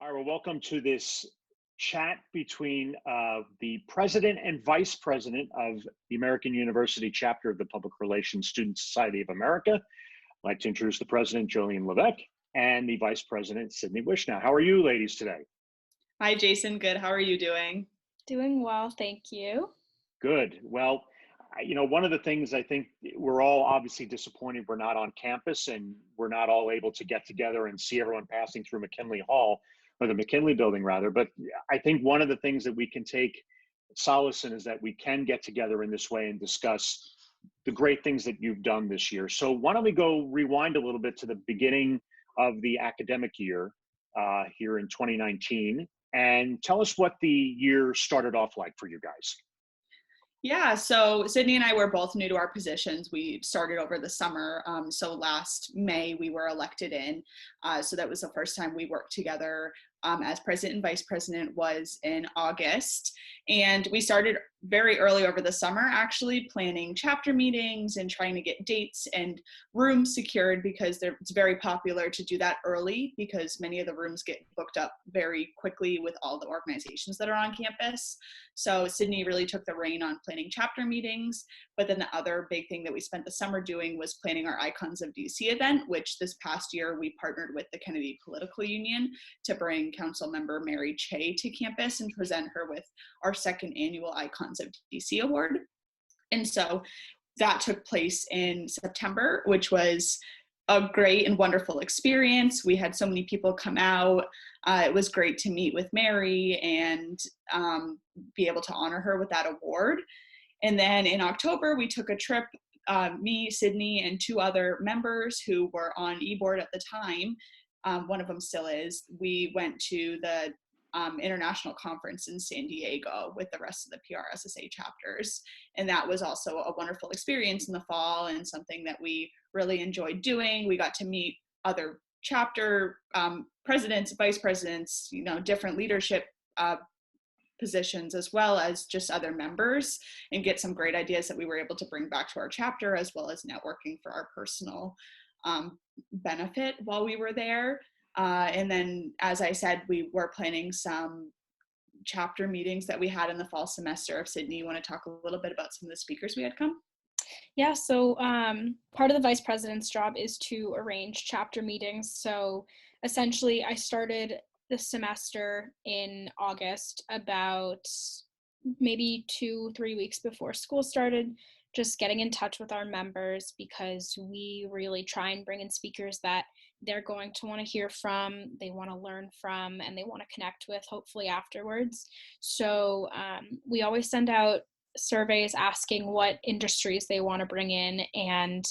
All right, well, welcome to this chat between the president and vice president of the American University chapter of the Public Relations Student Society of America. I'd like to introduce the president, Jolene Levesque, and the vice president, Sydney Wishnow. How are you ladies today? Hi, Jason. Good. How are you doing? Doing well, thank you. Good. Well, one of the things I think we're all obviously disappointed we're not on campus and we're not all able to get together and see everyone passing through McKinley Hall, or the McKinley building rather. But I think one of the things that we can take solace in is that we can get together in this way and discuss the great things that you've done this year. So why don't we go rewind a little bit to the beginning of the academic year here in 2019 and tell us what the year started off like for you guys. Yeah, so Sydney and I were both new to our positions. We started over the summer. So last May we were elected in. So that was the first time we worked together as president and vice president was in August. And we started very early over the summer, actually planning chapter meetings and trying to get dates and rooms secured because it's very popular to do that early because many of the rooms get booked up very quickly with all the organizations that are on campus. So Sydney really took the reign on planning chapter meetings. But then the other big thing that we spent the summer doing was planning our Icons of DC event, which this past year we partnered with the Kennedy Political Union to bring Council Member Mary Che to campus and present her with our second annual Icons of DC award. And so that took place in September, which was a great and wonderful experience. We had so many people come out. It was great to meet with Mary and be able to honor her with that award. And then in October, we took a trip, me, Sydney, and two other members who were on e-board at the time. One of them still is. We went to the international conference in San Diego with the rest of the PRSSA chapters. And that was also a wonderful experience in the fall and something that we really enjoyed doing. We got to meet other chapter presidents, vice presidents, different leadership positions, as well as just other members, and get some great ideas that we were able to bring back to our chapter, as well as networking for our personal benefit while we were there. And then, as I said, we were planning some chapter meetings that we had in the fall semester. If Sydney, you want to talk a little bit about some of the speakers we had come? Yeah, so part of the vice president's job is to arrange chapter meetings. So essentially, I started the semester in August, about maybe 2-3 weeks before school started, just getting in touch with our members because we really try and bring in speakers that they're going to want to hear from, they want to learn from, and they want to connect with, hopefully afterwards. So we always send out surveys asking what industries they want to bring in. And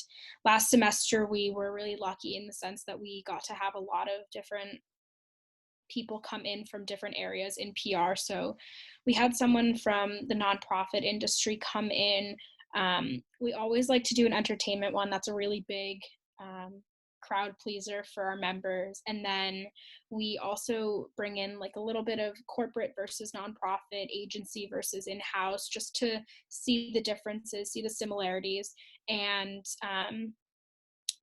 last semester, we were really lucky in the sense that we got to have a lot of different people come in from different areas in PR. So we had someone from the nonprofit industry come in. We always like to do an entertainment one. That's a really big crowd pleaser for our members. And then we also bring in like a little bit of corporate versus nonprofit, agency versus in-house, just to see the differences, see the similarities. And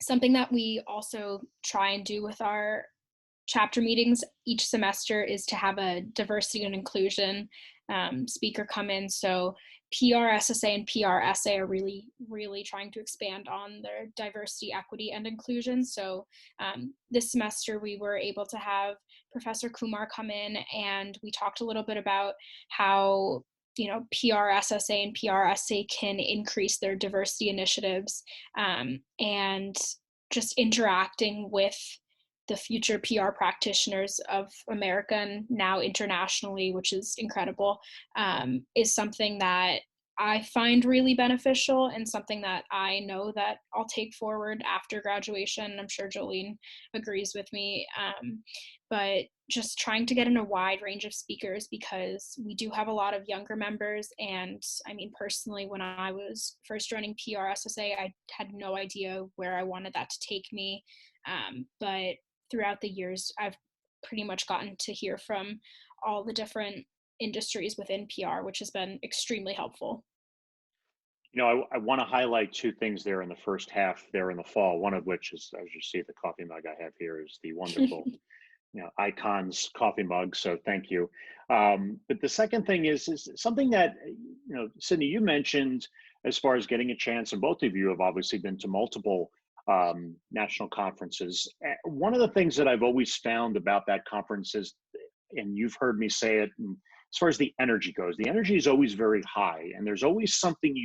something that we also try and do with our chapter meetings each semester is to have a diversity and inclusion speaker come in. So PRSSA and PRSSA are really, really trying to expand on their diversity, equity, and inclusion. So this semester we were able to have Professor Kumar come in, and we talked a little bit about how PRSSA and PRSSA can increase their diversity initiatives and just interacting with the future PR practitioners of America and now internationally, which is incredible, is something that I find really beneficial and something that I know that I'll take forward after graduation. I'm sure Jolene agrees with me. But just trying to get in a wide range of speakers because we do have a lot of younger members. And I mean, personally, when I was first joining PRSSA, I had no idea where I wanted that to take me. But throughout the years, I've pretty much gotten to hear from all the different industries within PR, which has been extremely helpful. I want to highlight two things there in the first half there in the fall, one of which is, as you see, the coffee mug I have here is the wonderful icons coffee mug. So thank you. But the second thing is something that, Sydney, you mentioned as far as getting a chance, and both of you have obviously been to multiple national conferences. One of the things that I've always found about that conference is, and you've heard me say it, as far as the energy goes, the energy is always very high, and there's always something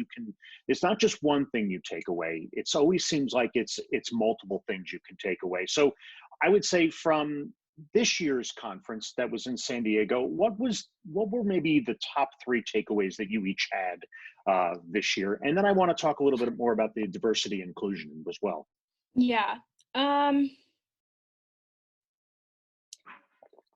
it's not just one thing you take away. It's always seems like it's multiple things you can take away. So I would say from this year's conference that was in San Diego, what were maybe the top 3 takeaways that you each had this year? And then I want to talk a little bit more about the diversity and inclusion as well. Yeah.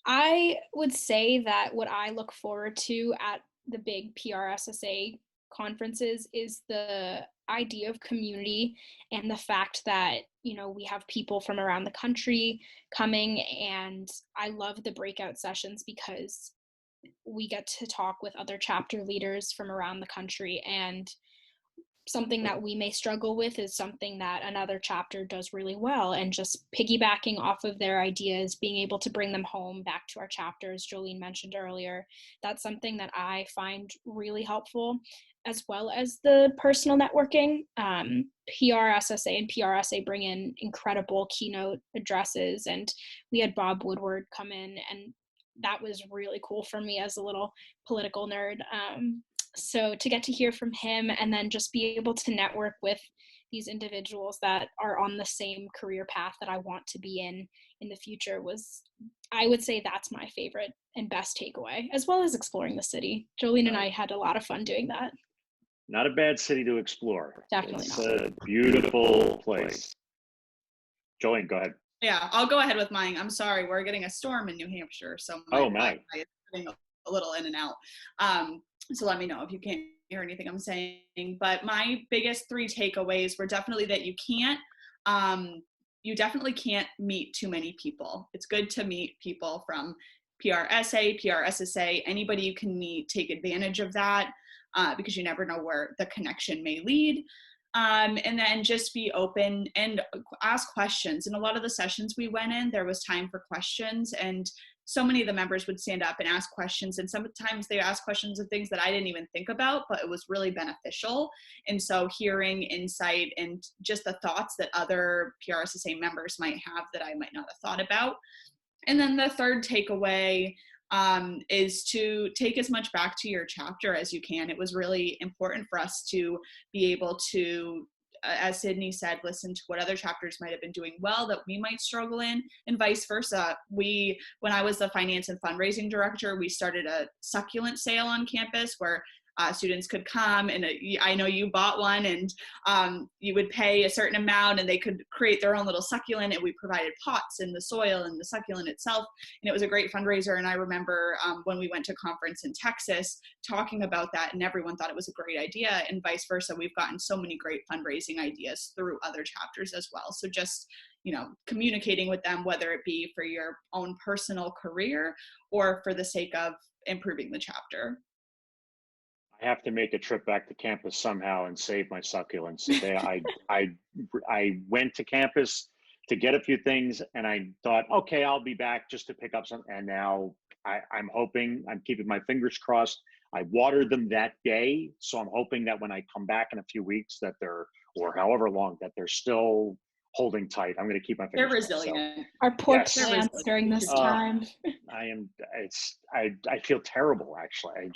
I would say that what I look forward to at the big PRSSA conferences is the idea of community and the fact that, we have people from around the country coming, and I love the breakout sessions because we get to talk with other chapter leaders from around the country, and something that we may struggle with is something that another chapter does really well, and just piggybacking off of their ideas, being able to bring them home back to our chapters, Jolene mentioned earlier, that's something that I find really helpful, as well as the personal networking. PRSSA and PRSA bring in incredible keynote addresses, and we had Bob Woodward come in, and that was really cool for me as a little political nerd. So to get to hear from him and then just be able to network with these individuals that are on the same career path that I want to be in the future I would say that's my favorite and best takeaway, as well as exploring the city. Jolene and I had a lot of fun doing that. Not a bad city to explore. Definitely it's not. a beautiful place. Jolene, go ahead. Yeah, I'll go ahead with mine. I'm sorry, we're getting a storm in New Hampshire, so my Wi-Fi is getting a little in and out. So let me know if you can't hear anything I'm saying. But my biggest 3 takeaways were definitely that you definitely can't meet too many people. It's good to meet people from PRSA, PRSSA, anybody you can meet, take advantage of that, because you never know where the connection may lead. And then just be open and ask questions. In a lot of the sessions we went in, there was time for questions, and so many of the members would stand up and ask questions, and sometimes they ask questions of things that I didn't even think about, but it was really beneficial. And so hearing insight and just the thoughts that other PRSSA members might have that I might not have thought about. And then the third takeaway is to take as much back to your chapter as you can. It was really important for us to be able to, as Sydney said, listen to what other chapters might have been doing well that we might struggle in, and vice versa. When I was the finance and fundraising director, we started a succulent sale on campus where students could come, and I know you bought one, and you would pay a certain amount and they could create their own little succulent, and we provided pots and the soil and the succulent itself, and it was a great fundraiser. And I remember when we went to a conference in Texas talking about that, and everyone thought it was a great idea, and vice versa. We've gotten so many great fundraising ideas through other chapters as well. So just communicating with them, whether it be for your own personal career or for the sake of improving the chapter. I have to make a trip back to campus somehow and save my succulents. I went to campus to get a few things, and I thought, okay, I'll be back just to pick up some. And now I'm keeping my fingers crossed. I watered them that day, so I'm hoping that when I come back in a few weeks, or however long, that they're still holding tight. I'm going to keep my fingers crossed. They're resilient. So. Our poor plants during this time. I feel terrible, actually.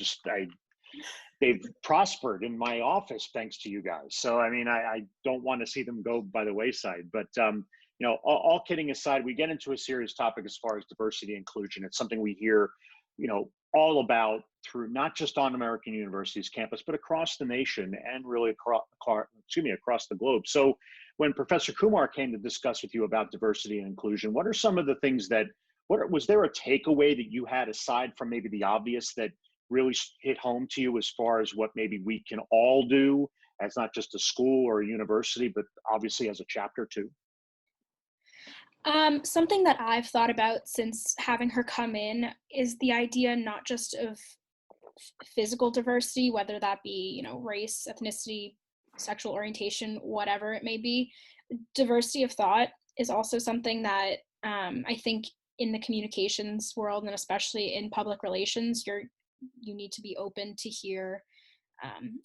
They've prospered in my office thanks to you guys. So, I mean, I don't want to see them go by the wayside. But, all kidding aside, we get into a serious topic as far as diversity and inclusion. It's something we hear, all about through not just on American University's campus, but across the nation and really across the globe. So when Professor Kumar came to discuss with you about diversity and inclusion, what are some of the things was there a takeaway that you had aside from maybe the obvious that really hit home to you as far as what maybe we can all do as not just a school or a university, but obviously as a chapter too? Something that I've thought about since having her come in is the idea not just of physical diversity, whether that be, race, ethnicity, sexual orientation, whatever it may be. Diversity of thought is also something that I think in the communications world, and especially in public relations, you need to be open to hear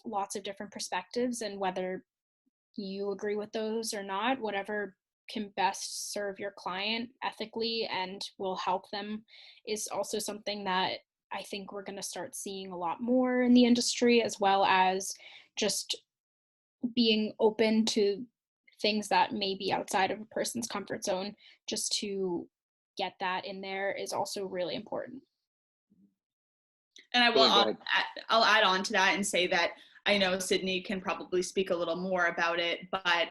lots of different perspectives, and whether you agree with those or not, whatever can best serve your client ethically and will help them is also something that I think we're going to start seeing a lot more in the industry, as well as just being open to things that may be outside of a person's comfort zone. Just to get that in there is also really important. And Jolene, I'll add on to that and say that I know Sydney can probably speak a little more about it, but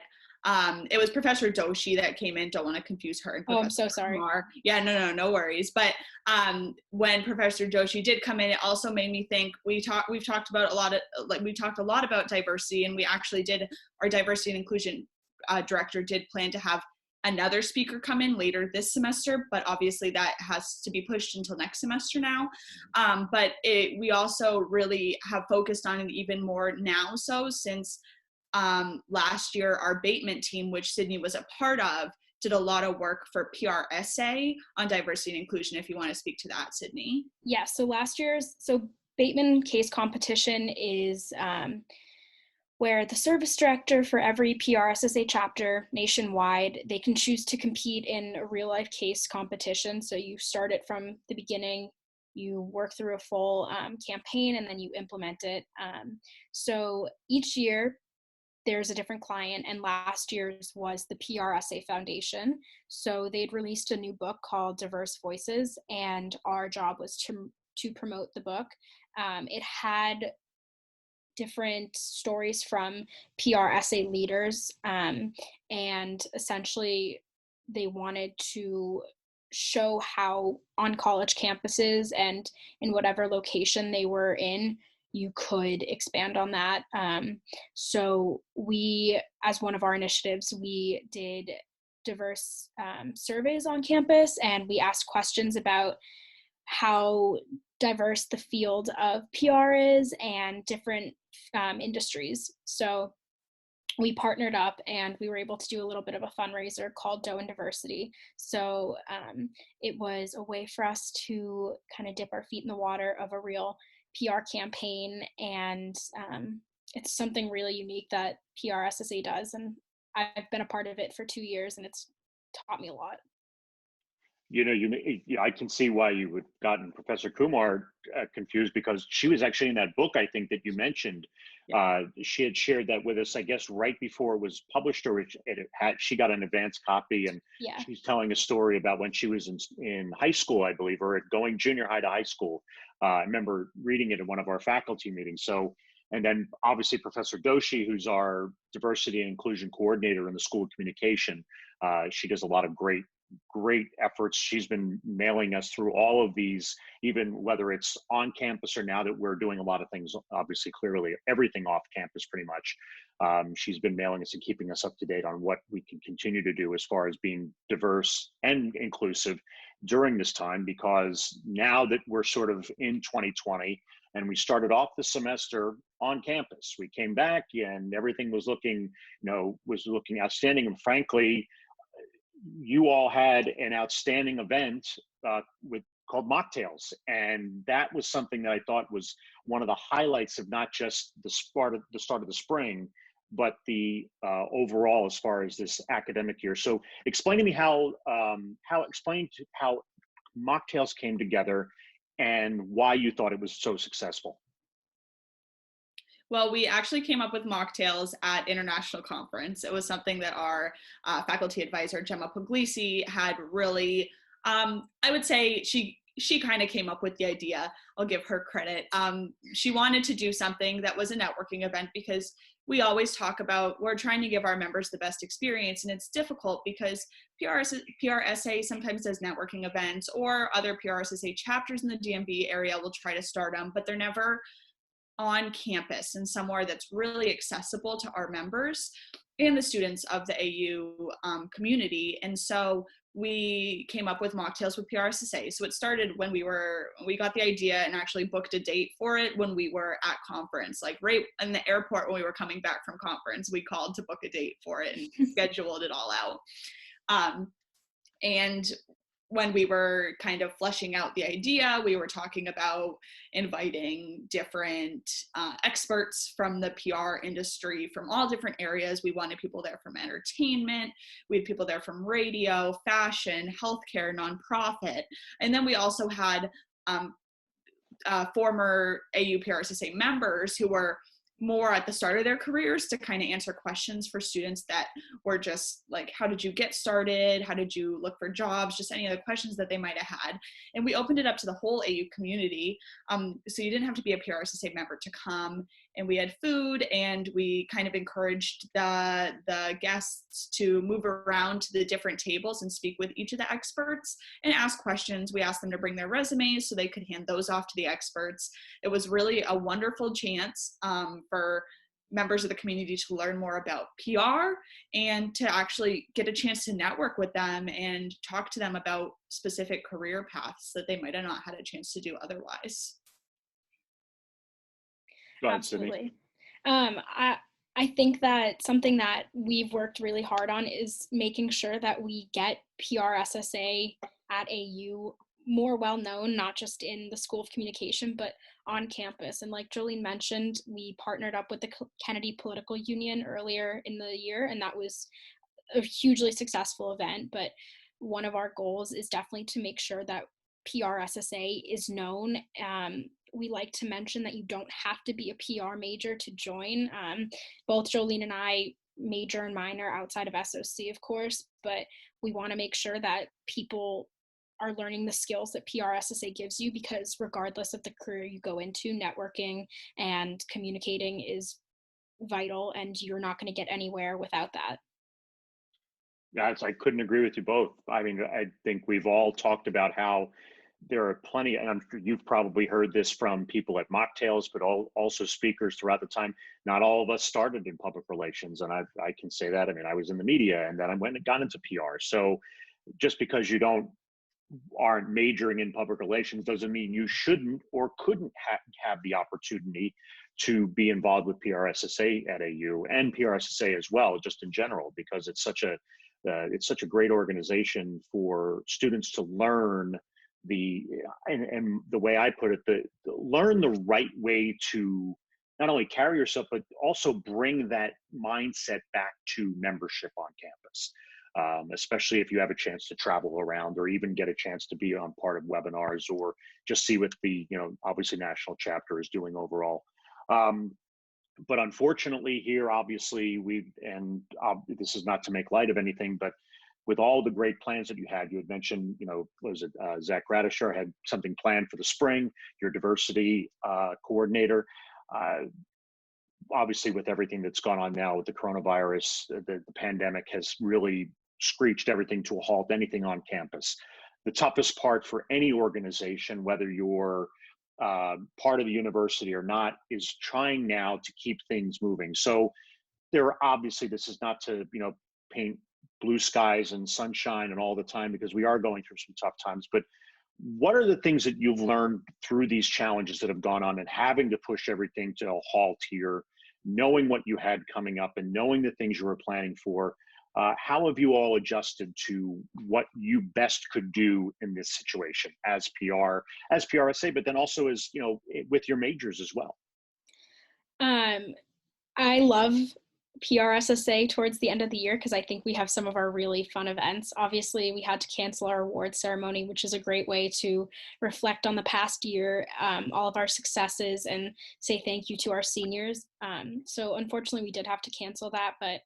it was Professor Doshi that came in. Don't want to confuse her and Professor I'm so sorry. Kumar. Yeah, no worries. But when Professor Doshi did come in, it also made me think. We've talked about a lot about diversity, and we actually did. Our diversity and inclusion director did plan to have another speaker come in later this semester, but obviously that has to be pushed until next semester now. But we also really have focused on it even more now, so since last year our abatement team, which Sydney was a part of, did a lot of work for PRSSA on diversity and inclusion. If you want to speak to that, Sydney. Yeah, so abatement case competition is where the service director for every PRSSA chapter nationwide, they can choose to compete in a real life case competition. So you start it from the beginning, you work through a full campaign, and then you implement it. So each year there's a different client, and last year's was the PRSA Foundation. So they'd released a new book called Diverse Voices, and our job was to promote the book. It had different stories from PRSA leaders, and essentially they wanted to show how on college campuses and in whatever location they were in, you could expand on that. So we, as one of our initiatives, we did diverse surveys on campus, and we asked questions about how diverse the field of PR is and different industries. So we partnered up and we were able to do a little bit of a fundraiser called Dough and Diversity. So it was a way for us to kind of dip our feet in the water of a real PR campaign. And it's something really unique that PRSSA does. And I've been a part of it for 2 years, and it's taught me a lot. I can see why you would gotten Professor Kumar confused, because she was actually in that book, I think, that you mentioned. Yeah. She had shared that with us, I guess, right before it was published, or she got an advance copy, and yeah. She's telling a story about when she was in high school, I believe, or going junior high to high school. I remember reading it at one of our faculty meetings. So, and then obviously Professor Doshi, who's our diversity and inclusion coordinator in the School of Communication, she does a lot of great efforts. She's been mailing us through all of these, even whether it's on campus or now that we're doing a lot of things, obviously, clearly, everything off campus pretty much. She's been mailing us and keeping us up to date on what we can continue to do as far as being diverse and inclusive during this time, because now that we're sort of in 2020 and we started off the semester on campus, we came back and everything was looking outstanding. And frankly, you all had an outstanding event called Mocktails, and that was something that I thought was one of the highlights of not just the start of the spring, but the overall as far as this academic year. So explain to me how Mocktails came together and why you thought it was so successful. Well, we actually came up with mocktails at International Conference. It was something that our faculty advisor, Gemma Puglisi, had really, I would say she kind of came up with the idea. I'll give her credit. She wanted to do something that was a networking event, because we always talk about, we're trying to give our members the best experience, and it's difficult because PRSA sometimes does networking events, or other PRSSA chapters in the DMV area will try to start them, but they're never on campus and somewhere that's really accessible to our members and the students of the AU community. And so we came up with mocktails with PRSSA. So it started when we got the idea and actually booked a date for it when we were at conference, like right in the airport when we were coming back from conference, we called to book a date for it and scheduled it all out. And when we were kind of fleshing out the idea, we were talking about inviting different experts from the PR industry from all different areas. We wanted people there from entertainment. We had people there from radio, fashion, healthcare, nonprofit. And then we also had former AU PRSSA members who were more at the start of their careers to kind of answer questions for students that were just like, how did you get started? How did you look for jobs? Just any other questions that they might have had. And we opened it up to the whole AU community. So you didn't have to be a PRSSA member to come. And we had food, and we kind of encouraged the guests to move around to the different tables and speak with each of the experts and ask questions. We asked them to bring their resumes so they could hand those off to the experts. It was really a wonderful chance for members of the community to learn more about PR and to actually get a chance to network with them and talk to them about specific career paths that they might have not had a chance to do otherwise. Absolutely. I think that something that we've worked really hard on is making sure that we get PRSSA at AU more well known, not just in the School of Communication, but on campus. And like Jolene mentioned, we partnered up with the Kennedy Political Union earlier in the year, and that was a hugely successful event. But one of our goals is definitely to make sure that PRSSA is known. We like to mention that you don't have to be a PR major to join. Both Jolene and I major and minor outside of SOC, of course, but we want to make sure that people are learning the skills that PRSSA gives you, because regardless of the career you go into, networking and communicating is vital, and you're not going to get anywhere without that. Yeah, I couldn't agree with you both. I mean, I think we've all talked about how there are plenty, and I'm sure you've probably heard this from people at mocktails, but also speakers throughout the time. Not all of us started in public relations, and I can say that. I mean, I was in the media, and then I went and got into PR. So just because you aren't majoring in public relations doesn't mean you shouldn't or couldn't have the opportunity to be involved with PRSSA at AU and PRSSA as well, just in general, because it's such a great organization for students to learn and the way I put it, learn the right way to not only carry yourself, but also bring that mindset back to membership on campus. Especially if you have a chance to travel around or even get a chance to be on part of webinars or just see what the, obviously national chapter is doing overall. But unfortunately here, obviously this is not to make light of anything, but with all the great plans that you had mentioned, Zach Radisher had something planned for the spring, your diversity coordinator. Obviously with everything that's gone on now with the coronavirus, the pandemic has really screeched everything to a halt, anything on campus. The toughest part for any organization, whether you're part of the university or not, is trying now to keep things moving. So this is not to, paint blue skies and sunshine and all the time, because we are going through some tough times, but what are the things that you've learned through these challenges that have gone on and having to push everything to a halt here, knowing what you had coming up and knowing the things you were planning for? How have you all adjusted to what you best could do in this situation as PRSA, but then also as, with your majors as well? I love PRSSA towards the end of the year because I think we have some of our really fun events. Obviously, we had to cancel our award ceremony, which is a great way to reflect on the past year, all of our successes, and say thank you to our seniors. So unfortunately, we did have to cancel that, but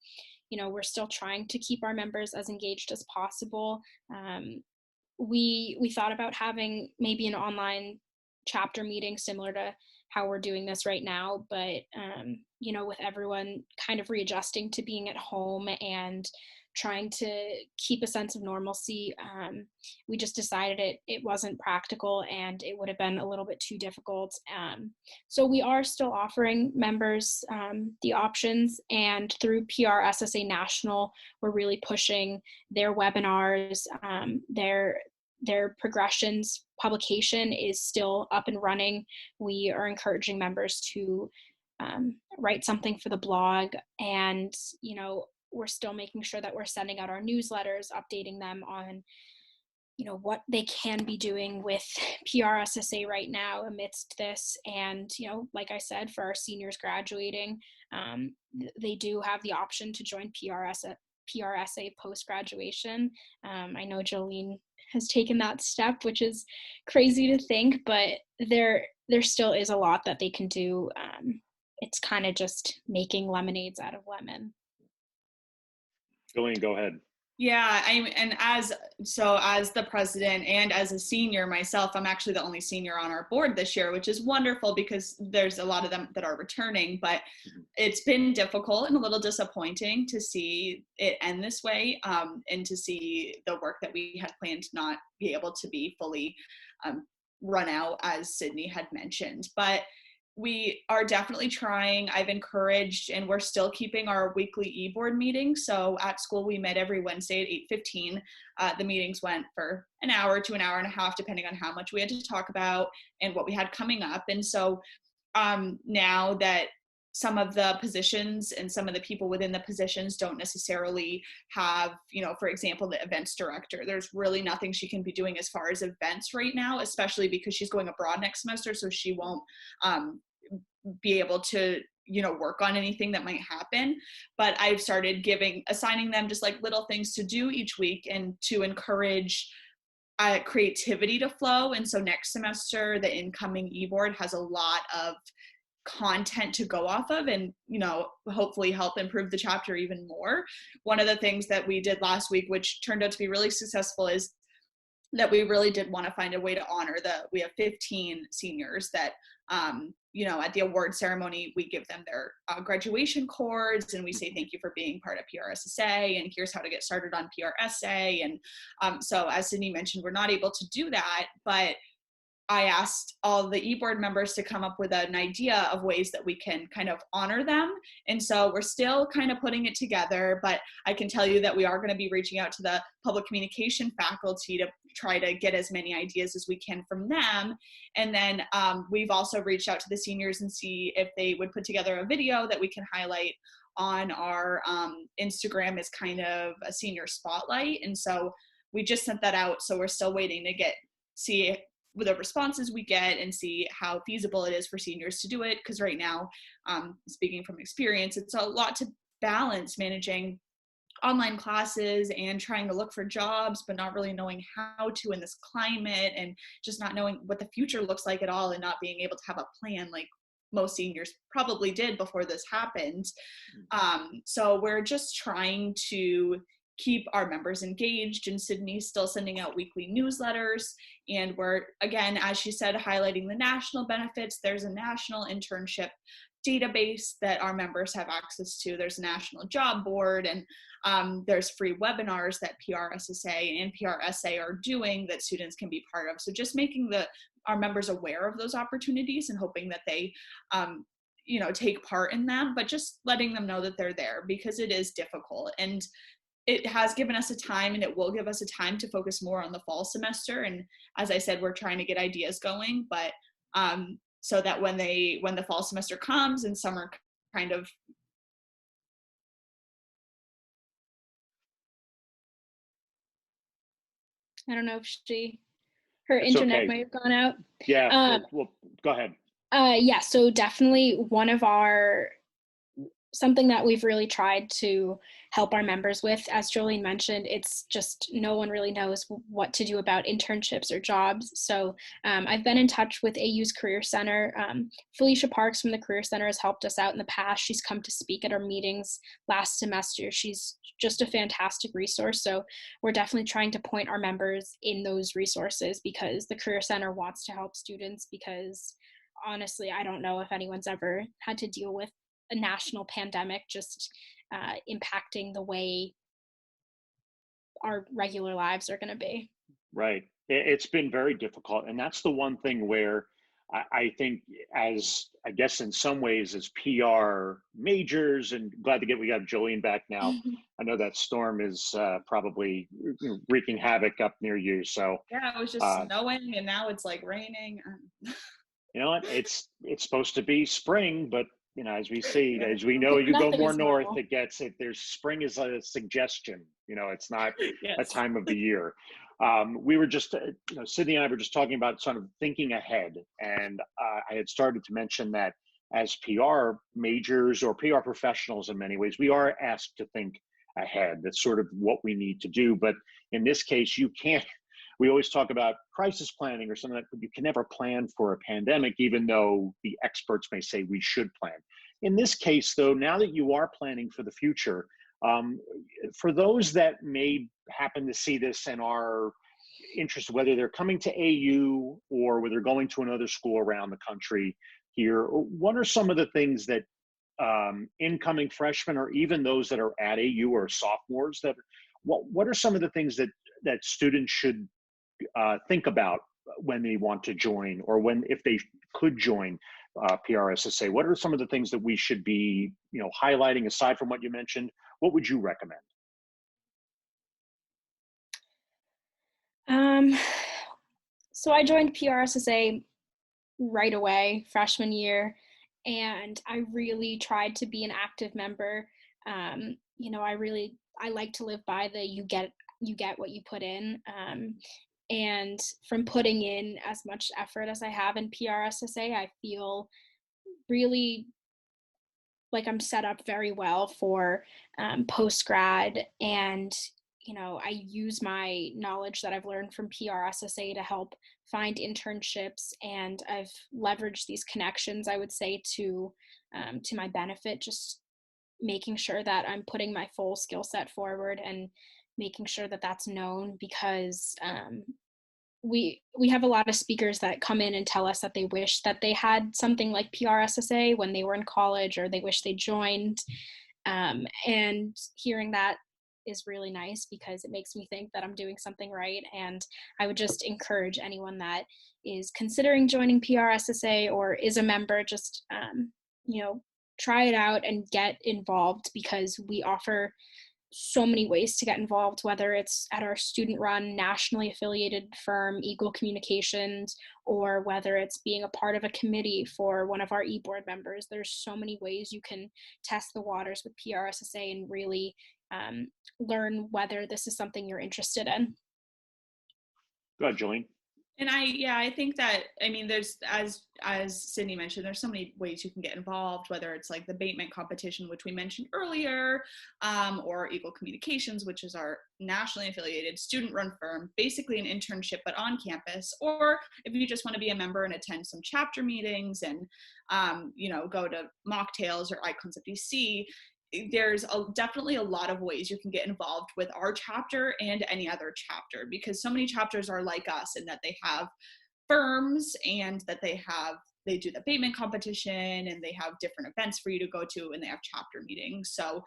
we're still trying to keep our members as engaged as possible. We thought about having maybe an online chapter meeting similar to how we're doing this right now, but with everyone kind of readjusting to being at home and trying to keep a sense of normalcy, we just decided it wasn't practical and it would have been a little bit too difficult. So we are still offering members the options, and through PRSSA National, we're really pushing their webinars, their progressions publication is still up and running. We are encouraging members to write something for the blog, and we're still making sure that we're sending out our newsletters, updating them on what they can be doing with PRSSA right now amidst this. And, like I said, for our seniors graduating, they do have the option to join PRSSA post-graduation. I know Jolene has taken that step, which is crazy to think, but there still is a lot that they can do. It's kind of just making lemonades out of lemon. Jolene, go ahead. Yeah, as the president and as a senior myself, I'm actually the only senior on our board this year, which is wonderful because there's a lot of them that are returning, but it's been difficult and a little disappointing to see it end this way, and to see the work that we had planned not be able to be fully run out, as Sydney had mentioned. But we are definitely trying. I've encouraged, and we're still keeping our weekly e-board meetings. So at school, we met every Wednesday at 8:15. The meetings went for an hour to an hour and a half, depending on how much we had to talk about and what we had coming up. And so now that some of the positions and some of the people within the positions don't necessarily have, for example, the events director, there's really nothing she can be doing as far as events right now, especially because she's going abroad next semester. So she won't be able to work on anything that might happen. But I've started assigning them just like little things to do each week and to encourage creativity to flow. And so next semester, the incoming e-board has a lot of content to go off of and hopefully help improve the chapter even more. One of the things that we did last week, which turned out to be really successful, is that we really did want to find a way to honor we have 15 seniors that at the award ceremony, we give them their graduation cords and we say thank you for being part of PRSSA and here's how to get started on PRSSA. And so as Sydney mentioned, we're not able to do that, but I asked all the e-board members to come up with an idea of ways that we can kind of honor them. And so we're still kind of putting it together, but I can tell you that we are going to be reaching out to the public communication faculty to try to get as many ideas as we can from them. And then we've also reached out to the seniors and see if they would put together a video that we can highlight on our Instagram as kind of a senior spotlight. And so we just sent that out. So we're still waiting to see with the responses we get and see how feasible it is for seniors to do it. Because right now, speaking from experience, it's a lot to balance managing online classes and trying to look for jobs, but not really knowing how to in this climate and just not knowing what the future looks like at all and not being able to have a plan like most seniors probably did before this happened. So we're just trying to keep our members engaged, and Sydney's still sending out weekly newsletters. And we're, again, as she said, highlighting the national benefits. There's a national internship database that our members have access to. There's a national job board, and there's free webinars that PRSSA and PRSA are doing that students can be part of. So just making our members aware of those opportunities and hoping that they take part in them, but just letting them know that they're there because it is difficult. And it has given us a time, and it will give us a time to focus more on the fall semester. And as I said, we're trying to get ideas going, but so that when the fall semester comes and summer kind of. I don't know if her internet might have gone out. Yeah, well, go ahead. Yeah, so definitely one of something that we've really tried to help our members with, as Jolene mentioned, it's just no one really knows what to do about internships or jobs. So I've been in touch with AU's Career Center. Felicia Parks from the Career Center has helped us out in the past. She's come to speak at our meetings last semester. She's just a fantastic resource. So we're definitely trying to point our members in those resources because the Career Center wants to help students, because honestly, I don't know if anyone's ever had to deal with a national pandemic just impacting the way our regular lives are going to be. Right. It's been very difficult. And that's the one thing where I think, as I guess in some ways as PR majors, and glad we got Jolene back now. I know that storm is probably wreaking havoc up near you. So yeah, it was just snowing and now it's like raining. You know what? It's supposed to be spring, but as we see, as we know, you go more north, There's spring is a suggestion. It's not a time of the year. we were just, Sydney and I were just talking about sort of thinking ahead. And I had started to mention that as PR majors or PR professionals, in many ways, we are asked to think ahead. That's sort of what we need to do. But in this case, you can't. We always talk about crisis planning or something like that. You can never plan for a pandemic, even though the experts may say we should plan. In this case, though, now that you are planning for the future, for those that may happen to see this and are interested, whether they're coming to AU or whether they're going to another school around the country here, what are some of the things that incoming freshmen or even those that are at AU or sophomores, that what are some of the things that students should think about when they want to join, or if they could join PRSSA? What are some of the things that we should be, highlighting aside from what you mentioned? What would you recommend? So I joined PRSSA right away, freshman year, and I really tried to be an active member. I like to live by the you get what you put in. And from putting in as much effort as I have in PRSSA, I feel really like I'm set up very well for post-grad. And, I use my knowledge that I've learned from PRSSA to help find internships. And I've leveraged these connections, I would say, to my benefit, just making sure that I'm putting my full skill set forward and making sure that that's known, because we have a lot of speakers that come in and tell us that they wish that they had something like PRSSA when they were in college, or they wish they joined. And hearing that is really nice, because it makes me think that I'm doing something right. And I would just encourage anyone that is considering joining PRSSA or is a member, just try it out and get involved, because we offer so many ways to get involved, whether it's at our student-run, nationally affiliated firm, Eagle Communications, or whether it's being a part of a committee for one of our e-board members. There's so many ways you can test the waters with PRSSA and really learn whether this is something you're interested in. Go ahead, Jolene. And I think that, there's, as Sydney mentioned, there's so many ways you can get involved, whether it's like the abatement competition, which we mentioned earlier, or Eagle Communications, which is our nationally affiliated student-run firm, basically an internship, but on campus. Or if you just want to be a member and attend some chapter meetings and, go to mocktails or icons of DC, there's definitely a lot of ways you can get involved with our chapter and any other chapter, because so many chapters are like us in that they have firms and that they do the abatement competition and they have different events for you to go to, and they have chapter meetings. So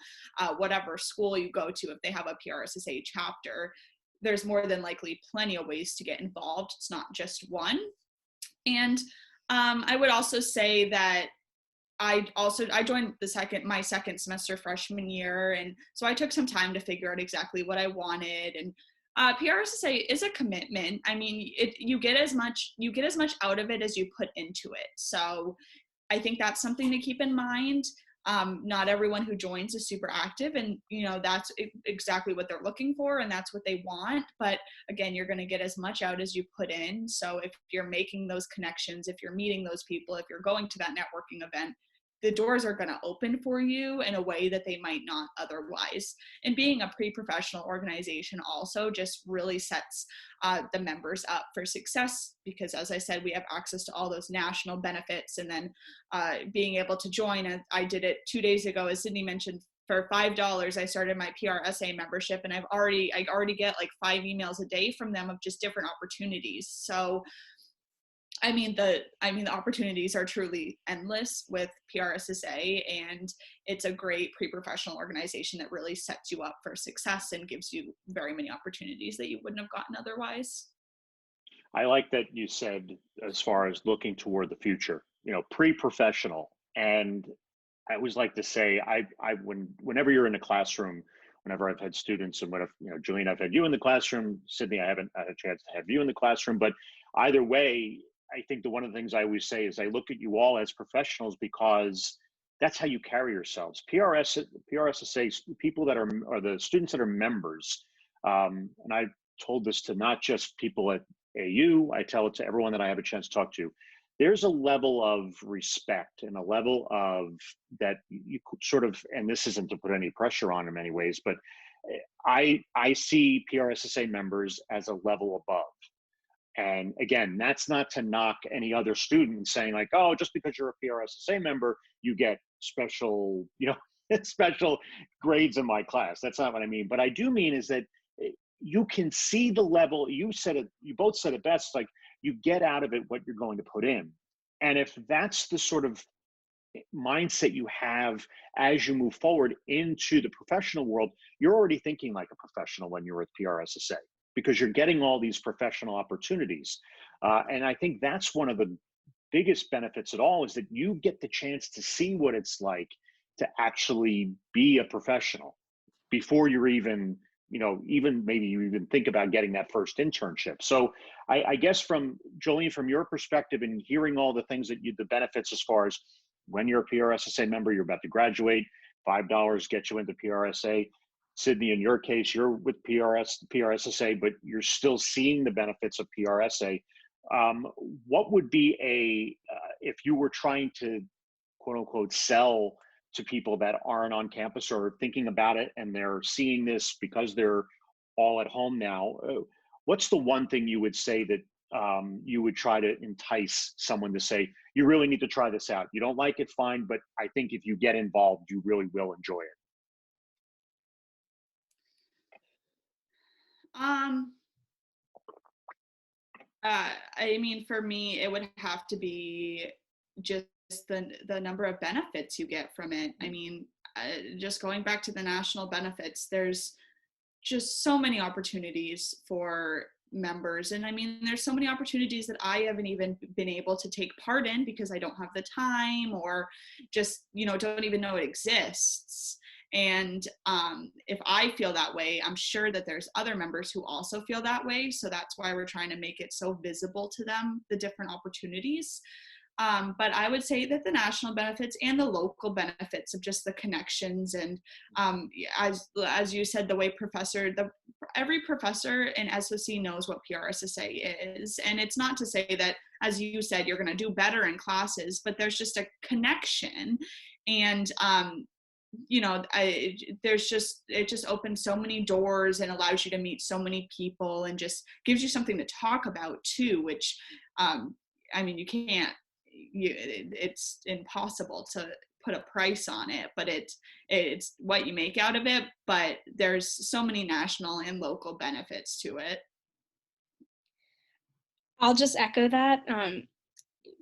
whatever school you go to, if they have a PRSSA chapter, there's more than likely plenty of ways to get involved. It's not just one. And I would also say that I joined my second semester freshman year, and so I took some time to figure out exactly what I wanted. And PRSSA is a commitment. You get as much out of it as you put into it. So I think that's something to keep in mind. Not everyone who joins is super active, and that's exactly what they're looking for, and that's what they want. But again, you're going to get as much out as you put in. So if you're making those connections, if you're meeting those people, if you're going to that networking event, the doors are going to open for you in a way that they might not otherwise. And being a pre-professional organization also just really sets the members up for success, because as I said, we have access to all those national benefits. And then being able to join, I did it 2 days ago, as Sydney mentioned, for $5, I started my PRSA membership, and I already get like 5 emails a day from them of just different opportunities. So the opportunities are truly endless with PRSSA, and it's a great pre-professional organization that really sets you up for success and gives you very many opportunities that you wouldn't have gotten otherwise. I like that you said, as far as looking toward the future, pre-professional. And I always like to say, whenever you're in a classroom, whenever I've had students, and Jolene, I've had you in the classroom, Sydney, I haven't had a chance to have you in the classroom, but either way, I think that one of the things I always say is I look at you all as professionals, because that's how you carry yourselves. PRSSA people that are the students that are members, and I told this to not just people at AU, I tell it to everyone that I have a chance to talk to. There's a level of respect and a level of that you sort of, and this isn't to put any pressure on in many ways, but I see PRSSA members as a level above. And again, that's not to knock any other student saying like, oh, just because you're a PRSSA member, you get special, special grades in my class. That's not what I mean. But I do mean is that you can see the level, you both said it best, like you get out of it what you're going to put in. And if that's the sort of mindset you have as you move forward into the professional world, you're already thinking like a professional when you're with PRSSA, because you're getting all these professional opportunities. And I think that's one of the biggest benefits at all, is that you get the chance to see what it's like to actually be a professional before you're even, even maybe you even think about getting that first internship. So I guess from Jolene, from your perspective and hearing all the things that the benefits as far as when you're a PRSSA member, you're about to graduate, $5 gets you into PRSA. Sydney, in your case, you're with PRSSA, but you're still seeing the benefits of PRSA. What would be if you were trying to, quote unquote, sell to people that aren't on campus or thinking about it and they're seeing this because they're all at home now, what's the one thing you would say that you would try to entice someone to say, you really need to try this out? You don't like it, fine, but I think if you get involved, you really will enjoy it. I mean, for me, it would have to be just the number of benefits you get from it. I mean, just going back to the national benefits, there's just so many opportunities for members. And I mean, there's so many opportunities that I haven't even been able to take part in because I don't have the time, or just, don't even know it exists. And if I feel that way, I'm sure that there's other members who also feel that way. So that's why we're trying to make it so visible to them, the different opportunities. But I would say that the national benefits and the local benefits of just the connections, and as you said, the way every professor in SOC knows what PRSSA is. And it's not to say that, as you said, you're going to do better in classes, but there's just a connection. And it just opens so many doors and allows you to meet so many people, and just gives you something to talk about too, which I mean, it's impossible to put a price on it, but it's what you make out of it. But there's so many national and local benefits to it. I'll just echo that.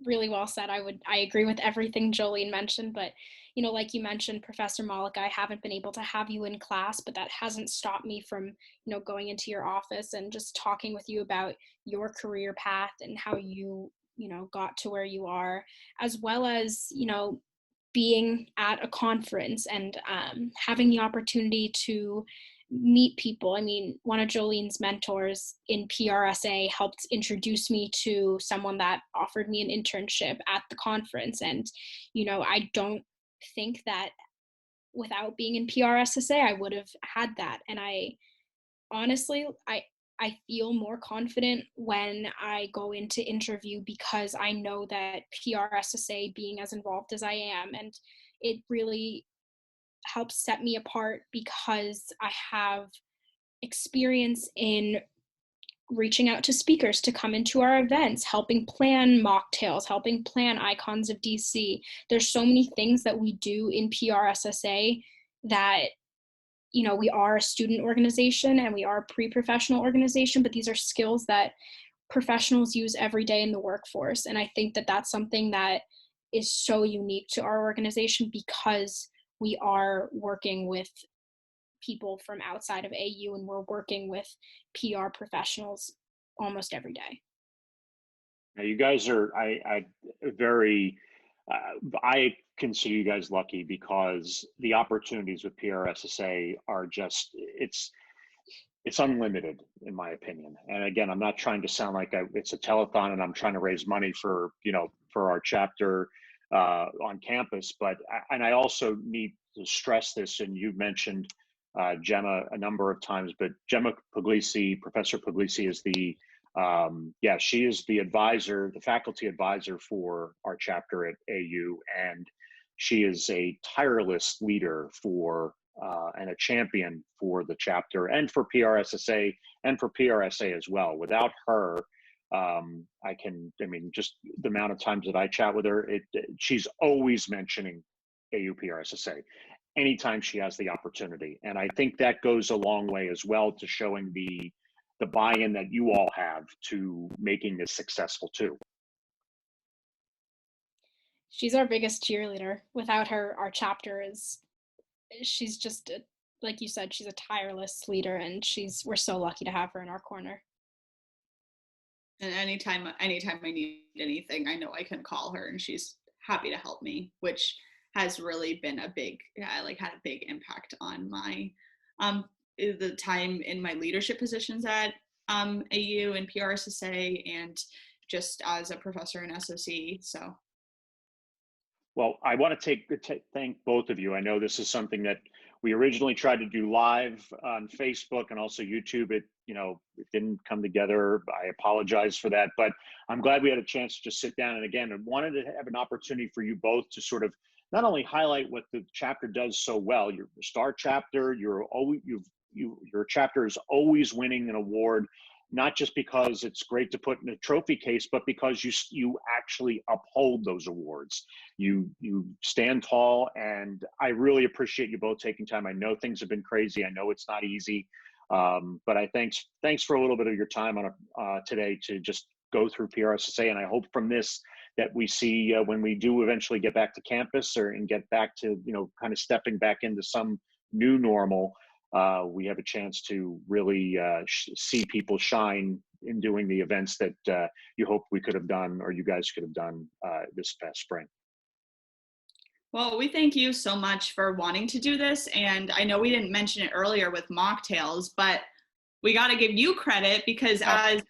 Really well said. I agree with everything Jolene mentioned, but like you mentioned, Professor Mollica, I haven't been able to have you in class, but that hasn't stopped me from, going into your office and just talking with you about your career path and how you, got to where you are, as well as, being at a conference and having the opportunity to meet people. I mean, one of Jolene's mentors in PRSA helped introduce me to someone that offered me an internship at the conference. And, I don't think that without being in PRSSA, I would have had that. And I honestly feel more confident when I go into interview, because I know that PRSSA, being as involved as I am, and it really helps set me apart because I have experience in reaching out to speakers to come into our events, helping plan mocktails, helping plan Icons of DC. There's so many things that we do in PRSSA that, we are a student organization and we are a pre-professional organization, but these are skills that professionals use every day in the workforce. And I think that that's something that is so unique to our organization, because we are working with people from outside of AU and we're working with PR professionals almost every day. Now, you guys are I consider you guys lucky, because the opportunities with PRSSA are just, it's unlimited in my opinion. And again, I'm not trying to sound like it's a telethon and I'm trying to raise money for our chapter on campus, but I also need to stress this, and you mentioned Gemma a number of times, but Gemma Puglisi, Professor Puglisi is the, she is the advisor, the faculty advisor for our chapter at AU, and she is a tireless leader for and a champion for the chapter and for PRSSA and for PRSA as well. Without her, just the amount of times that I chat with her, she's always mentioning AU PRSSA anytime she has the opportunity. And I think that goes a long way as well to showing the buy-in that you all have to making this successful too. She's our biggest cheerleader. Without her, our chapter she's just, like you said, she's a tireless leader, and we're so lucky to have her in our corner. And anytime I need anything, I know I can call her, and she's happy to help me, which has really been had a big impact on my the time in my leadership positions at AU and PRSSA, and just as a professor in SOC. So, well, I want to thank both of you. I know this is something that we originally tried to do live on Facebook and also YouTube. It didn't come together. I apologize for that, but I'm glad we had a chance to just sit down. And again, I wanted to have an opportunity for you both to sort of not only highlight what the chapter does so well. You're the star chapter. Your chapter is always winning an award, not just because it's great to put in a trophy case, but because you actually uphold those awards. You stand tall, and I really appreciate you both taking time. I know things have been crazy. I know it's not easy, but thanks for a little bit of your time on today to just go through PRSSA. And I hope from this that we see when we do eventually get back to campus and get back to kind of stepping back into some new normal. We have a chance to really see people shine in doing the events that you hope we could have done, or you guys could have done this past spring. Well, we thank you so much for wanting to do this. And I know we didn't mention it earlier with mocktails, but we got to give you credit because as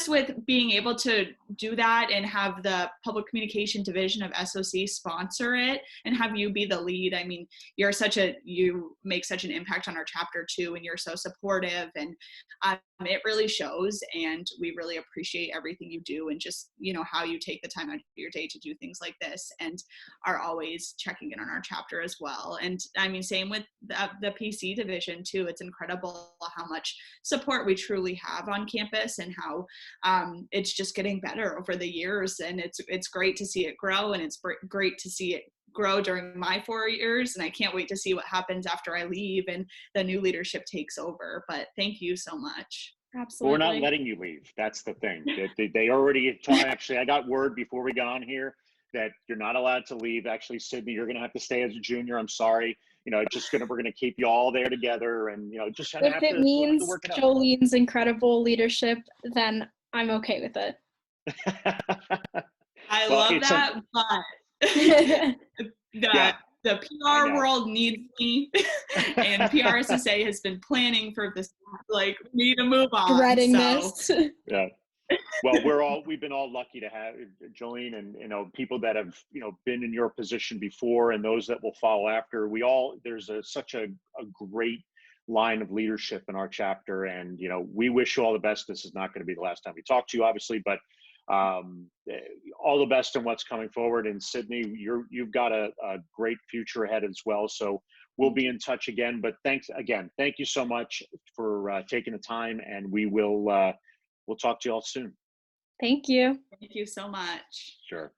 with being able to do that and have the public communication division of SOC sponsor it and have you be the lead. I mean, you make such an impact on our chapter too, and you're so supportive, and it really shows, and we really appreciate everything you do, and just, how you take the time out of your day to do things like this, and are always checking in on our chapter as well. And I mean, same with the PC division too. It's incredible how much support we truly have on campus, and how it's just getting better over the years, and it's great to see it grow, and it's great to see it grow during my 4 years, and I can't wait to see what happens after I leave and the new leadership takes over. But thank you so much. Absolutely. Well, we're not letting you leave. That's the thing. They already actually, I got word before we got on here that you're not allowed to leave. Actually, Sydney, you're going to have to stay as a junior. I'm sorry. We're going to keep you all there together, and just kind of if it means Jolene's incredible leadership, then I'm okay with it. I love that, but the PR world needs me, and PRSSA has been planning for this. Like, we need to move on. Dreading this. Yeah. Well, we've been all lucky to have Jolene, and people that have been in your position before, and those that will follow after. There's such a great line of leadership in our chapter, and we wish you all the best. This is not going to be the last time we talk to you, obviously, but all the best in what's coming forward. And Sydney, you've got a great future ahead as well. So we'll be in touch again. But thank you so much for taking the time, and we'll talk to you all soon. Thank you. Thank you so much. Sure.